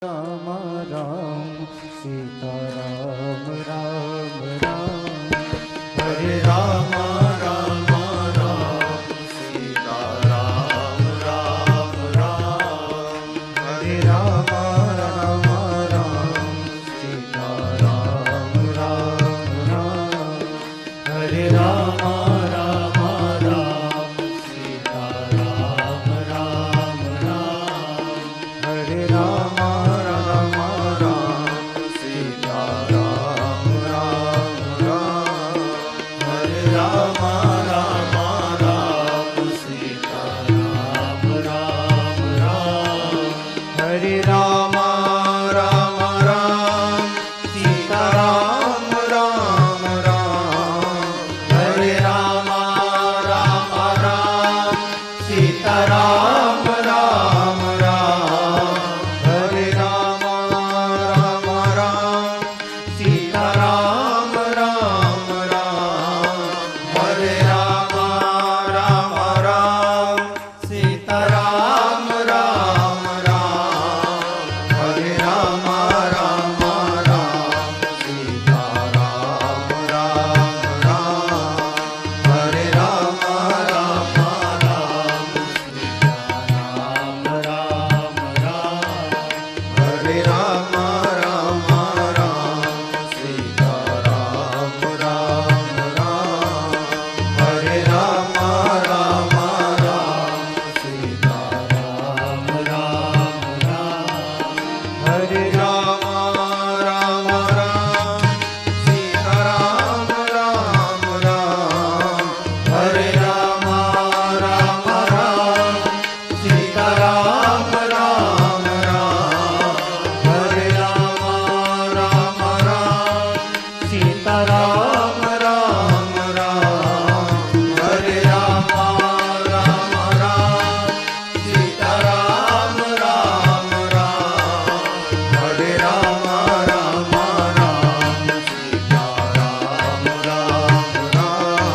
Ram Ram Sita Ram Ram Ram Hare Ram Ram Ram Sita Ram Ram Ram Hare Ram Ram Ram Sita Ram Ram Ram Hare Ram Ram Ram Sita Ram Ram Ram Hare Ram Hare Ram Ram Ram Sita Ram Ram Ram Hare Ram Ram Ram Sita Ram Ram Ram Hare Ram Ram Ram Sita Ram Ram Ram Hare Ram Ram Ram Sita Ram Ram Hare Ram Ram Ram Sita Ram Ram Ram Hare Ram Ram Ram Sita Ram Ram Ram Hare Ram Ram Ram Sita Ram Ram Ram Hare Ram Ram Ram Sita Ram Ram Ram Hare Ram Ram Ram Sita Ram Ram Ram Hare Ram Ram Ram Sita Ram Ram Ram Hare Ram Ram Ram Sita Ram Ram Ram Hare Ram Ram Ram Sita Ram Ram Ram Hare Ram Ram Ram Sita Ram Ram Ram Hare Ram Ram Ram Sita Ram Ram Ram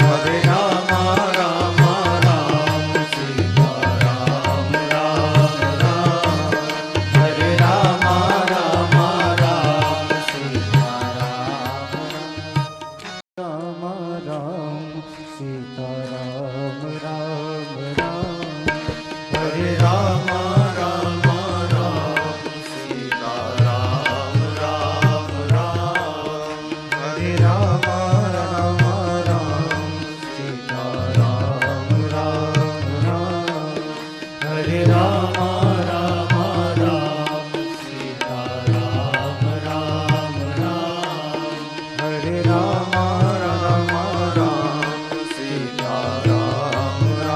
Hare Ram Ram Ram Sita Ram Ram Ram Hare Ram Ram Ram Sita Ram Ram Sita Ram Ram Ram Hare Ram Ram Ram Sita Ram Ram Ram Hare Ram Ram Ram Sita Ram Ram Ram Hare Ram Ram Ram Sita Ram Ram Ram Hare Ram Ram Ram Sita Ram Ram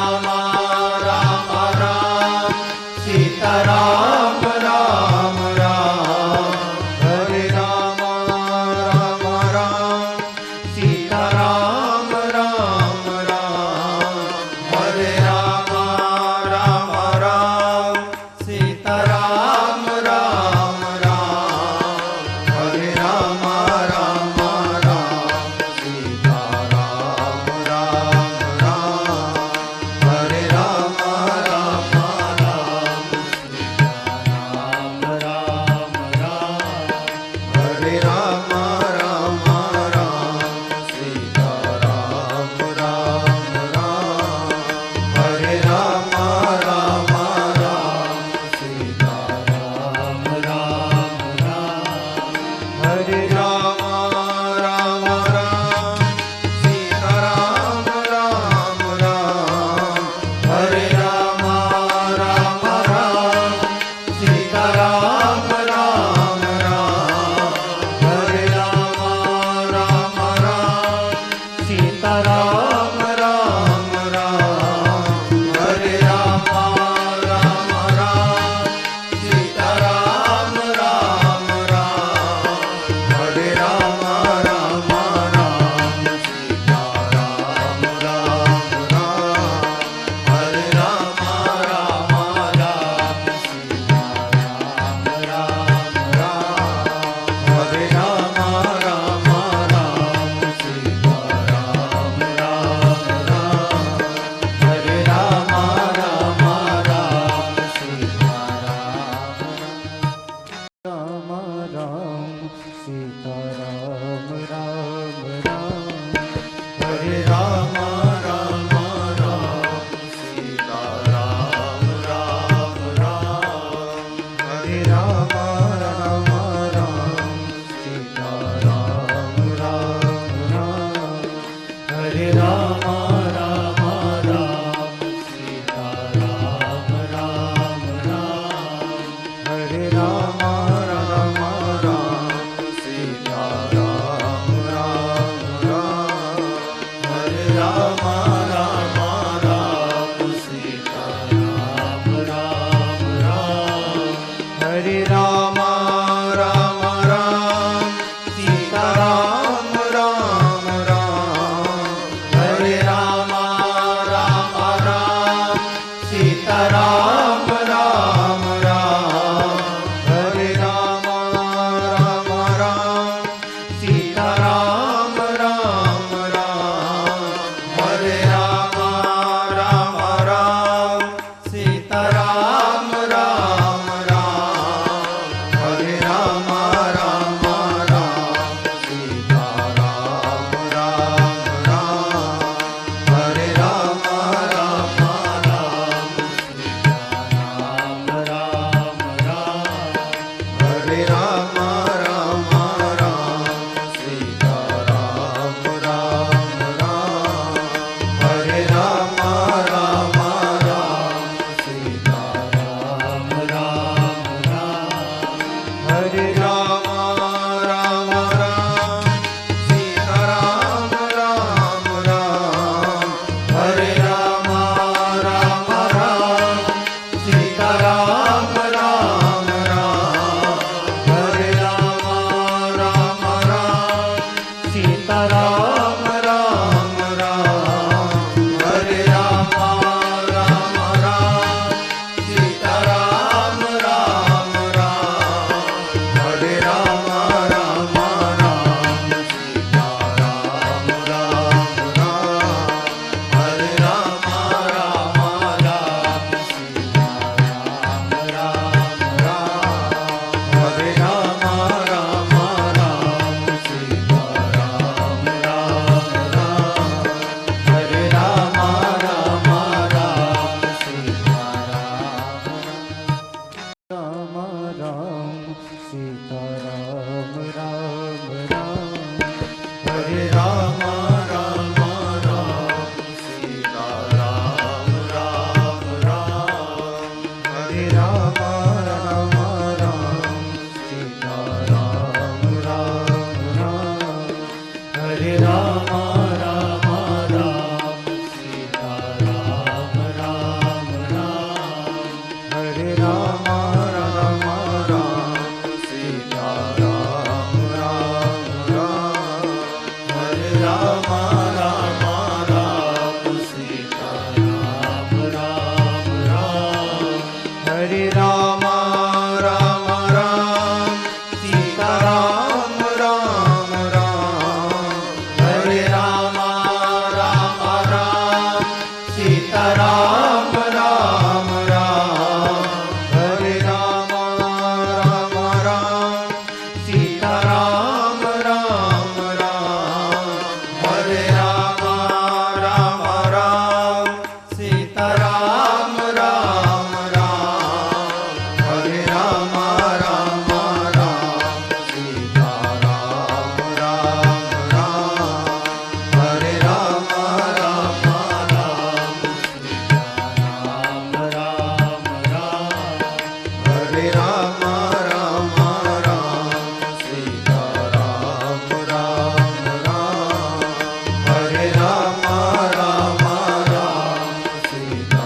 Ram Ram Ram Hare Ram Ram Ram Sita Ram Ram Ram Hare Ram Ram Ram Sita Ram Ram Ram Hare Ram Ram Ram Sita Ram Ram Ram Hare Ram Ram Ram Sita Ram Ram Ram Hare Ram Ram Ram Sita Ram Ram Ram Hare Ram Ram Ram Sita Ram Ram Ram Hare Ram Ram Ram Sita Ram Ram Ram Hare Ram Ram Ram Sita Ram Ram Ram Hare Ram Ram Ram Sita Ram Ram Ram Hare Ram Ram Ram Sita Ram Ram Ram Hare Ram Ram Ram Sita Ram Ram Ram Hare Ram Ram Ram Sita Ram Ram Ram Hare Ram Ram Ram Sita Ram Ram Ram Hare Ram Ram Ram Sita Ram Ram Sita Ram Ram Ram Hare Ram Ram Ram Sita Ram Ram Ram Hare Ram Ram Ram Sita Ram Ram Ram Hare Ram Ram Ram Sita Ram Ram Ram Hare Ram Ram Ram Sita Ram Ram Ram Hare Ram Ram Ram Sita Ram Ram Ram Hare Ram Ram Ram Sita Ram Ram Ram Hare Ram Ram Ram Sita Ram Ram Ram Hare Ram Ram Ram Sita Ram Ram Ram Hare Ram Ram Ram Sita Ram Ram Ram Hare Ram Ram Ram Sita Ram Ram Ram Hare Ram Ram Ram Sita Ram Ram Ram Hare Ram Ram Ram Sita Ram Ram Ram Hare Ram Ram Ram Sita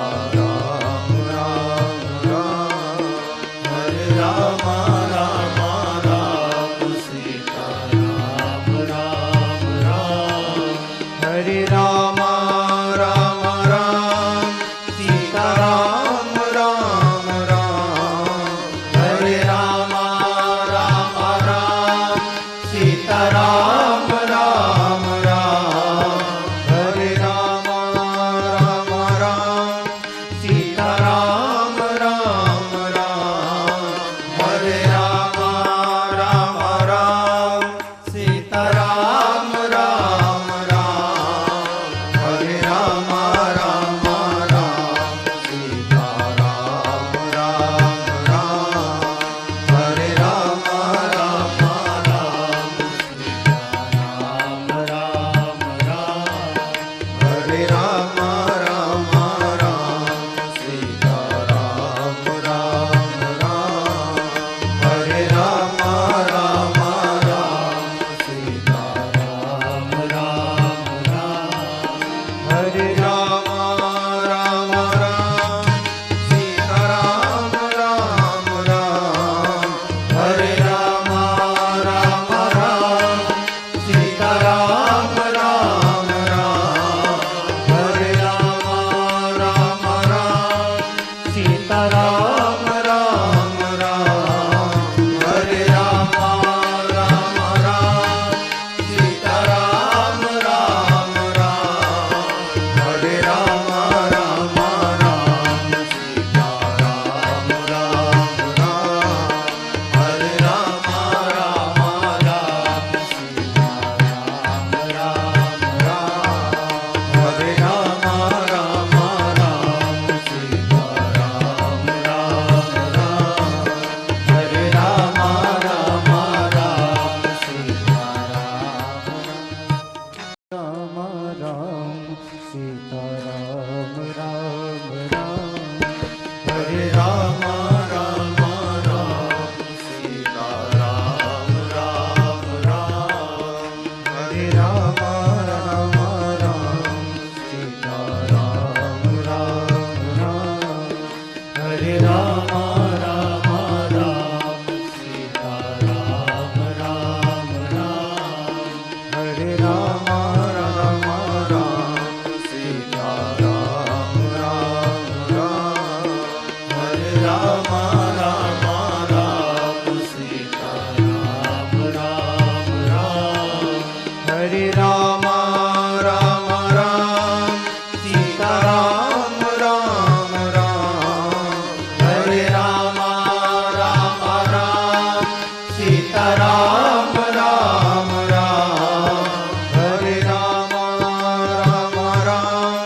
Ram Ram Ram Hare Ram Ram Ram Sita Ram Ram Ram Hare Ram Ram Ram Sita Ram Ram Ram Hare Ram Ram Ram Sita Ram Ram Ram Hare Ram Ram Ram Sita Ram Ram Ram Hare Ram Ram Ram Sita Ram Ram Ram Hare Ram Ram Ram Sita Ram Ram Ram Hare Ram Ram Ram Sita Ram Ram Ram Hare Ram Ram Ram Sita Ram Ram Ram Hare Ram Ram Ram Sita Ram Ram Ram Hare Ram Ram Ram Sita Ram Ram Ram Hare Ram Ram Ram Sita Ram Ram Ram Hare Ram Ram Ram Sita Ram Ram Ram Hare Ram Ram Ram Sita Ram Ram Ram Hare Ram Ram Ram Sita Ram Ram Ram Hare Ram Ram Ram Sita Ram Ram Ram Hare Ram Ram Ram Sita Ram Ram Ram Hare Ram Ram Ram Sita Ram Ram Sita Ram Ram Ram Hare Ram Ram Ram Sita Ram Ram Ram Hare Ram Ram Ram Sita Ram Ram Ram Hare Ram Ram Ram Sita Ram Ram Ram Hare Ram Ram Ram Sita Ram Ram Ram Hare Ram Ram Ram Sita Ram Ram Ram Hare Ram Ram Ram Sita Ram Ram Ram Hare Ram Ram Ram Sita Ram Ram Ram Hare Ram Ram Ram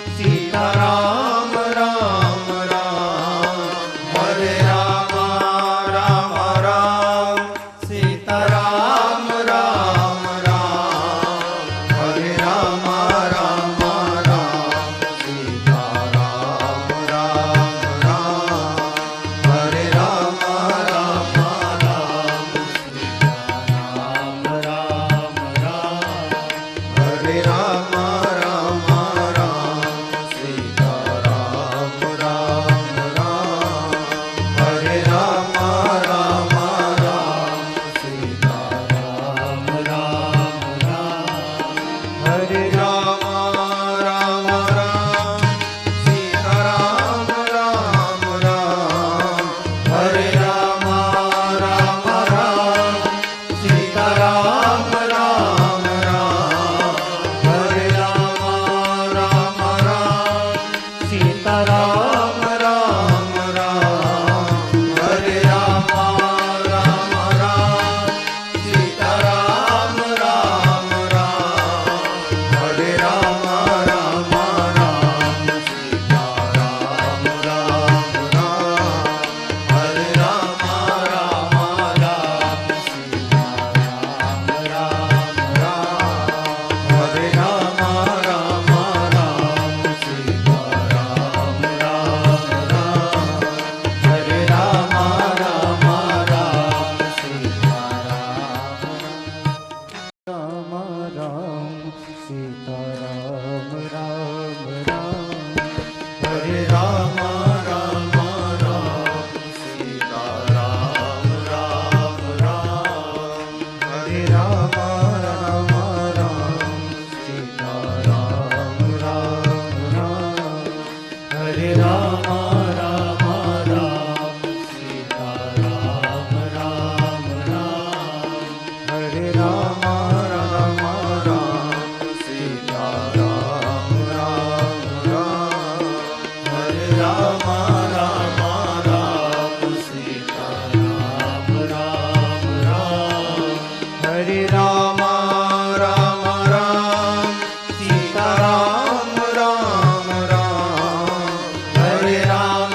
Sita Ram Ram Ram Hare Ram Ram Ram Sita Ram Ram Ram Hare Ram Ram Ram Sita Ram Ram Ram Hare Ram Ram Ram Sita Ram Ram Ram Hare Ram Ram Ram Sita Hare Ram Ram Ram Sita Ram Ram Ram Hare Ram Ram Ram Sita Ram Ram Ram Hare Ram Ram Ram Sita Ram Ram Ram Hare Ram Ram Ram Sita Ram Ram Ram Hare Ram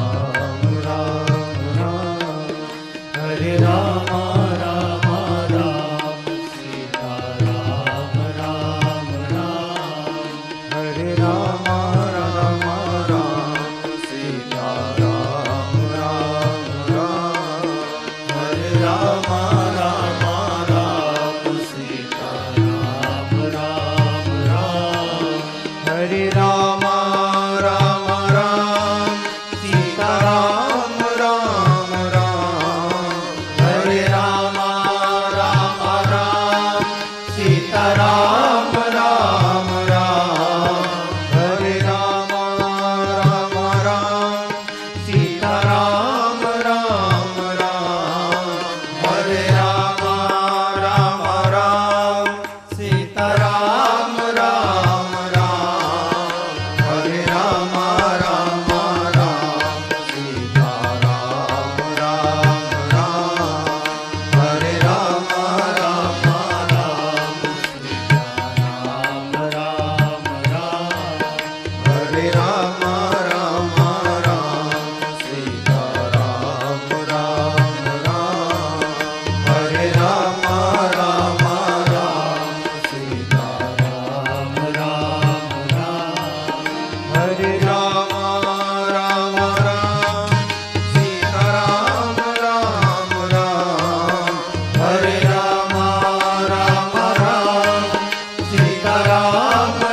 Hare Ram Ram Ram Sita Ram Ram Ram Hare Ram Ram Ram Sita Ram Ram Ram Hare Ram Ram Ram Sita Ram Ram Ram Hare Ram Ram Ram Sita Ram Ram Ram Hare Ram Ram Ram Sita Ram Ram Ram Hare Ram Ram Ram Sita Ram Ram Ram Hare Ram Ram Ram Sita Ram Ram Ram Hare Ram Ram Ram Sita Ram Ram Ram Hare Ram Ram Ram Sita Ram Ram Ram Hare Ram Ram Ram Sita Ram Ram Ram Hare Ram Ram Ram Sita Ram Ram Ram Hare Ram Ram Ram Sita Ram Ram Ram Hare Ram Ram Ram Sita Ram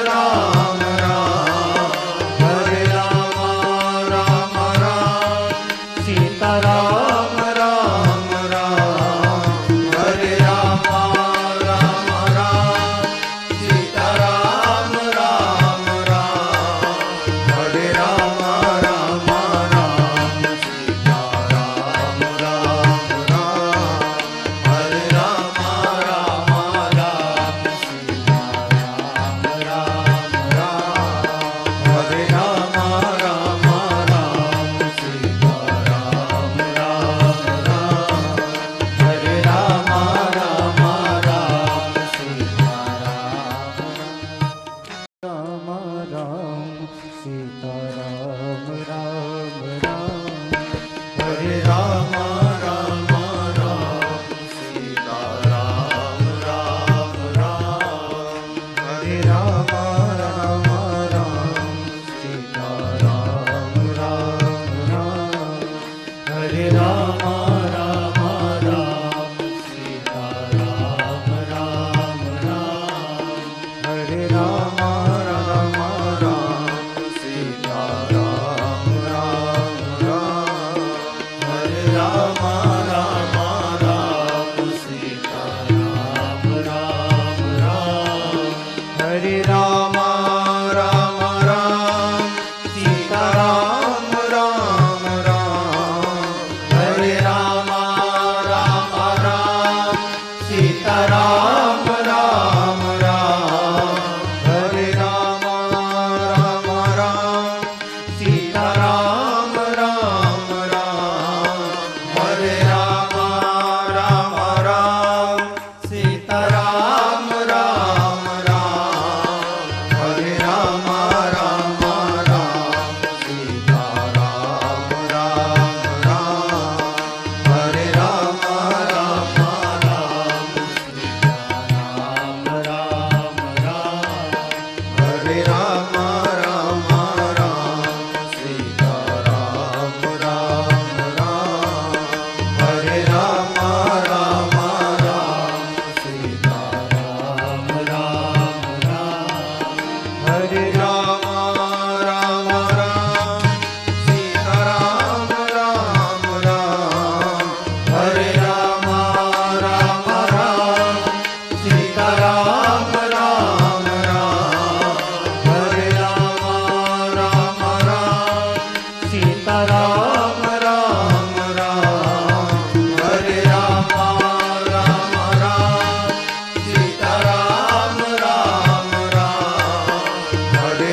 Ram Ram Hare Ram Ram Ram Sita Ram Ram Ram Hare Ram Ram Ram Sita Ram Ram Ram Hare Ram Ram Ram Sita Ram Ram Ram Hare Ram Ram Ram Sita Ram Ram Ram Hare Ram Ram Ram Sita Ram Ram Sita Ram Ram Ram Hare Ram Ram Ram Sita Ram Ram Ram Hare Ram Ram Ram Sita Ram Ram Ram Hare Ram Ram Ram Sita Ram Ram Ram Hare Ram Ram Ram Sita Ram Ram Ram Hare Ram Ram Ram Sita Ram Ram Ram Hare Ram Ram Ram Sita Ram Ram Ram Hare Ram Ram Ram Sita Ram Ram Ram Hare Ram Ram Ram Sita Ram Ram Ram Hare Ram Ram Ram Sita Ram Ram Ram Hare Ram Ram Ram Sita Ram Ram Ram Hare Ram Ram Ram Sita Ram Ram Ram Hare Ram Ram Ram Sita Ram Ram Ram Hare Ram Ram Ram Sita Ram Ram Ram Hare Ram Ram Ram Sita Ram Ram Ram Hare Ram Ram Ram Sita Ram Ram Ram Hare Ram Ram Ram Sita Ram Ram Ram Hare Ram Ram Ram Sita Ram Ram Ram Hare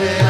Hare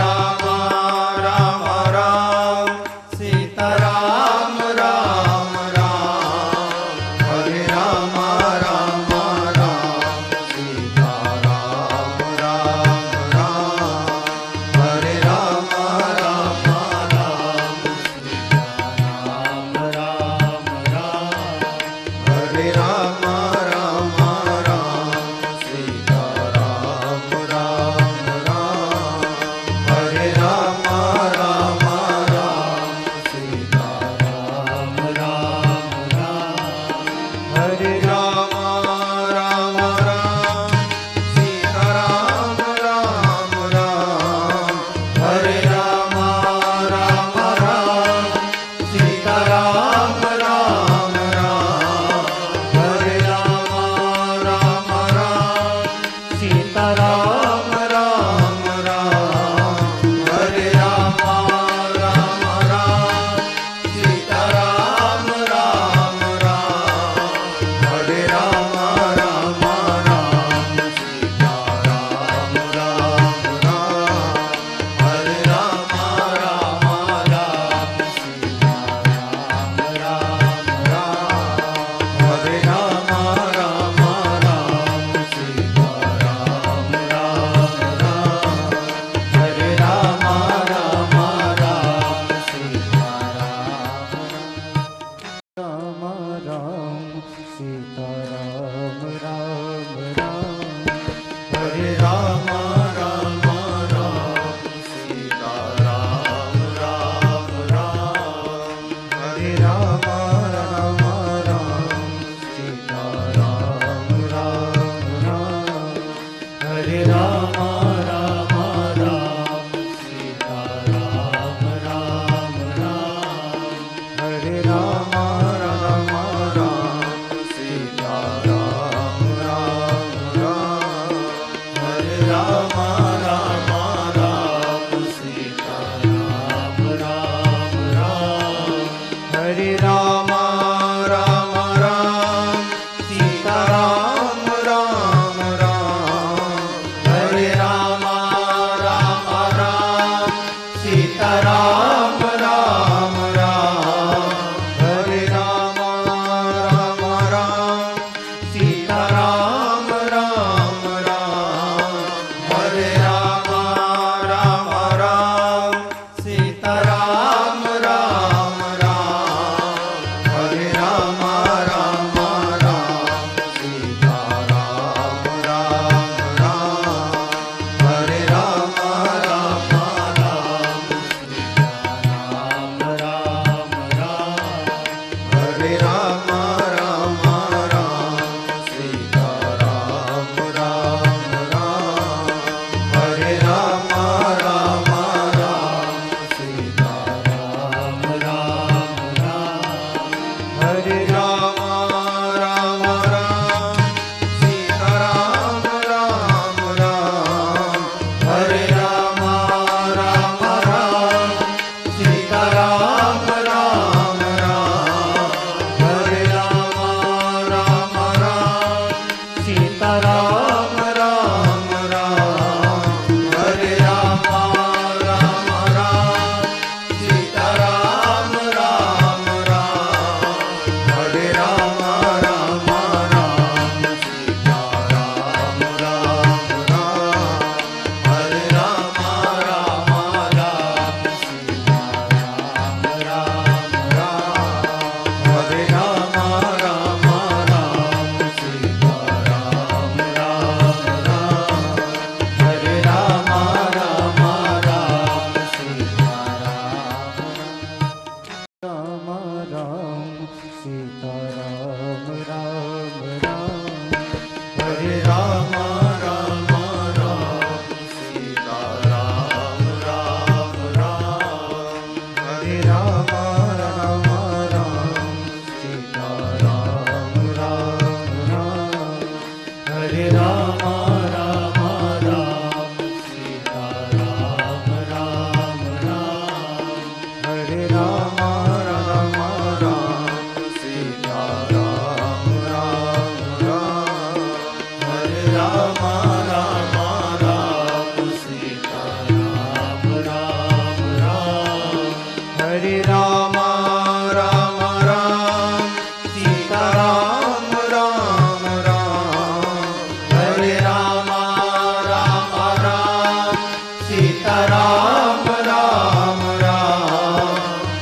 Sitaram Ram Ram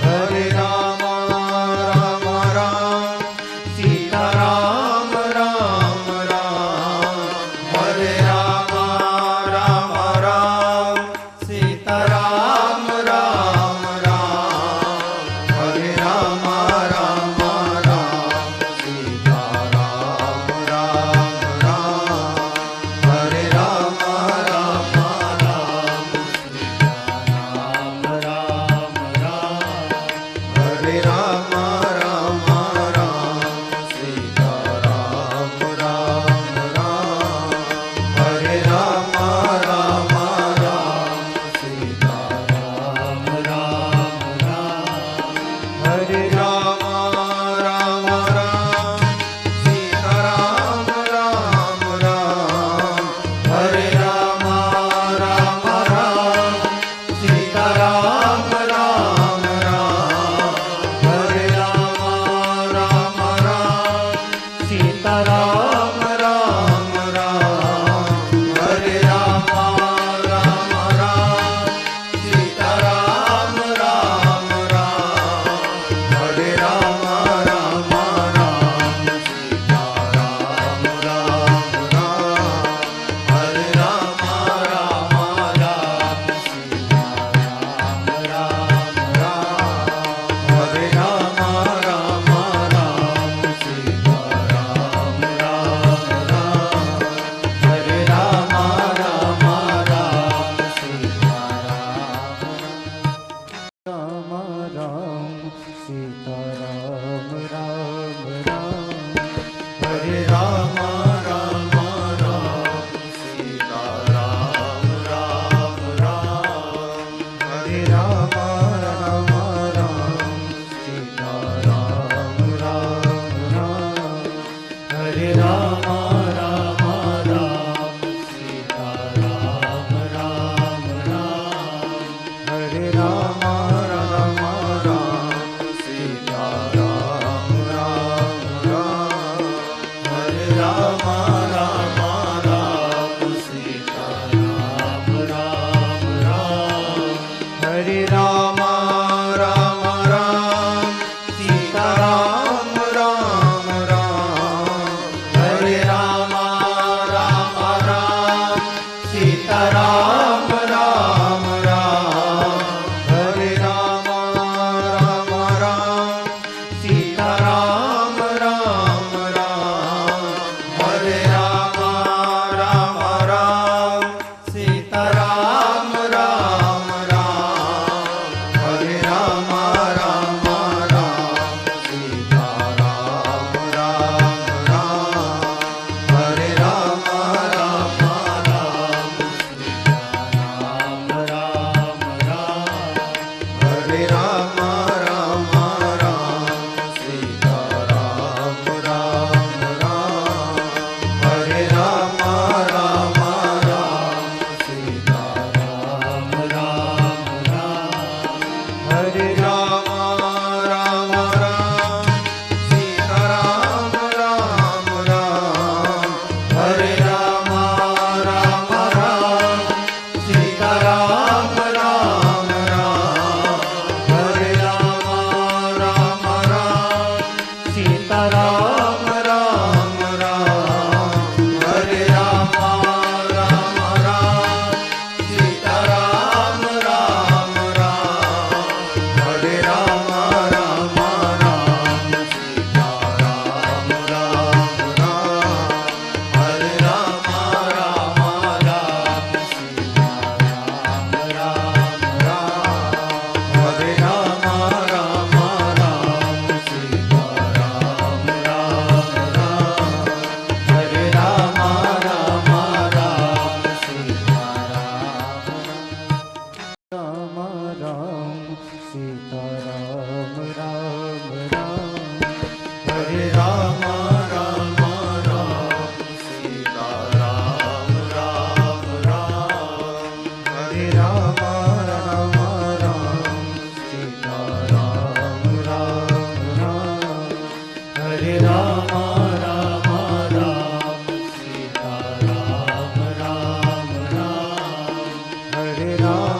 Hare Ram Ram Ram Sitaram Ram Ram Hare Ram Ram Ram Sitaram Ram Ram Hare Ram Ram Ram Sitaram Ram Ram Hare Ram Ram Ram Ram Hare Ram Ram Ram Sitaram Ram Ram Hare Ram Ram Ram Sitaram Ram Hare Ram Ram Ram Sitaram Ram Ram Hare Ram Ram Ram Sitaram Ram Ram Hare Ram Ram Ram Sitaram Ram Ram Hare Ram Ram Ram Sitaram Ram Ram Hare Ram Ram Ram Sitaram Ram Ram Hare Ram Ram Ram Sitaram Ram Ram Hare Ram Ram Ram Sitaram Ram Ram Hare Ram Ram Ram Sitaram Ram Sitaram Ram Ram Hare Ram Ram Ram Sitaram Ram Ram Hare Ram Ram Ram Sitaram Ram Ram Hare Ram Ram Ram Sitaram Ram Ram Hare Ram Ram Ram Sitaram Ram Ram Hare Ram Ram Ram Sitaram Ram Ram Hare Ram Ram Ram Sitaram Ram Ram Hare Ram Ram Ram Sitaram Ram Ram Hare Ram Ram Ram Sitaram Ram Ram Hare Ram Ram Ram Sitaram Ram Ram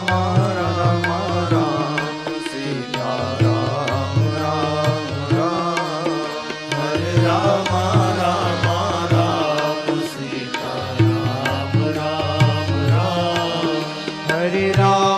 Ram Ram Sita Ram Ram Ram Hare Ram Ram Ram Sita Ram Ram Ram Hare Ram